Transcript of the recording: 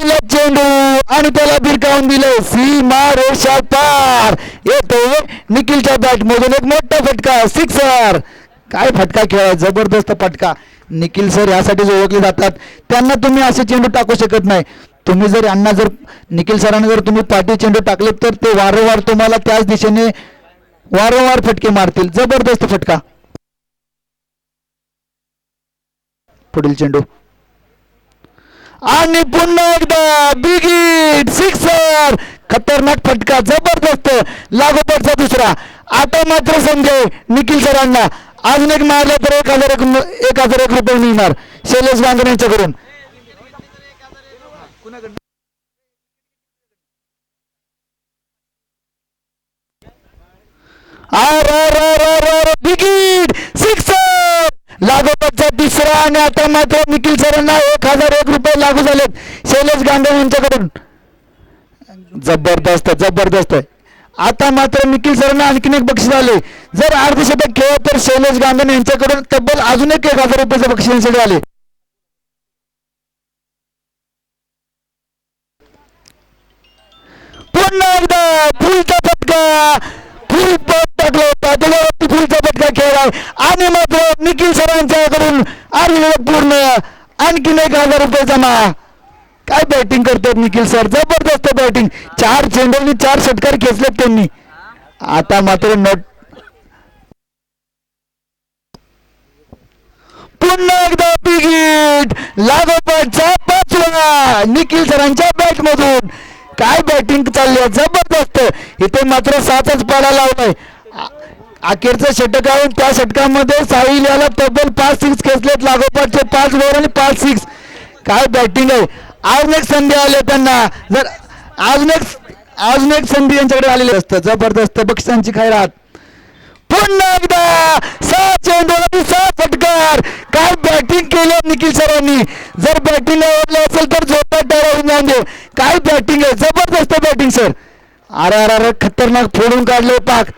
आला चेंडू आणि त्याला भिरकावून दिले सीमा रेषा पार. येतो निखिलच्या बॅट मधून एक मोठा फटका, सिक्सर. काय फटका खेळा, जबरदस्त फटका. निखिल सर यासाठी ओळखले जातात, त्यांना तुम्ही असे चेंडू टाकू शकत नाही. तुम्ही जर यांना जर निखिल सरांना जर तुम्ही पाठी चेंडू टाकले तर ते वारंवार तुम्हाला त्याच दिशेने वारंवार फटके मारतील. जबरदस्त फटका. पुढील चेंडू आणि पुन्हा एकदा बिग हिट, सिक्सर. खतरनाक फटका, जबरदस्त. लागोपाठचा दुसरा. आता मात्र संजय निखिल सरांना अजून एक मारला तर 1,001 रुपये मिळणार शैलेश गांगणे यांच्याकडून. Big hit, sixer. लागोपाठचा तिसरा आणि आता मात्र निखिल सरांना 1,001 रुपये लागू झालेत शैलेश गांगणे यांच्याकडून. जबरदस्त जबरदस्त. आता मात्र निखिल सरांना आणखीन एक बक्षीस आले. जर अर्धशतक खेळ तर शैलेश गांगणे यांच्याकडून तब्बल अजून एक 1,000 रुपयाचे बक्षीस आले. पुन्हा एकदा फुलचा फटका, फुल पॉट टाकलो पातळीवरती, फुलचा फटका खेळ आहे आणि मात्र निखिल सरांच्याकडून पूर्ण आणखीन 1,000 रुपये जमा. काय बॅटिंग करतात निखिल सर, जबरदस्त बॅटिंग. 4 चेंडूंनी 4 षटकार खेचलेत त्यांनी. आता मात्र नोट पुन्हा एकदा बिग हिट, लागोपाठचा 5वा निखिल सरांच्या बॅट मधून. काय बॅटिंग चालली आहे, जबरदस्त. इथे मात्र 7च पाडा लावलाय. अखेरचं षटक आहे, त्या षटकामध्ये साहिल याला तब्बल 5 सिक्स खेचलेत. लागोपाठचे 5 बॉल आणि 5 सिक्स. काय बॅटिंग आहे. अजून एक संधी आली त्यांना, जर अजून एक संधी यांच्याकडे आलेली असतं. जबरदस्त बक्षिसांची खैरात. पुन्हा एकदा 6 चेंडू आणि 6 फटकार. काय बॅटिंग केली निखिल सरांनी. जर बॅटिंग आवडलं असेल तर झोपात डायरेक्ट जाऊन दे. काय बॅटिंग आहे, जबरदस्त बॅटिंग सर. अरे खतरनाक फोडून काढले पाक.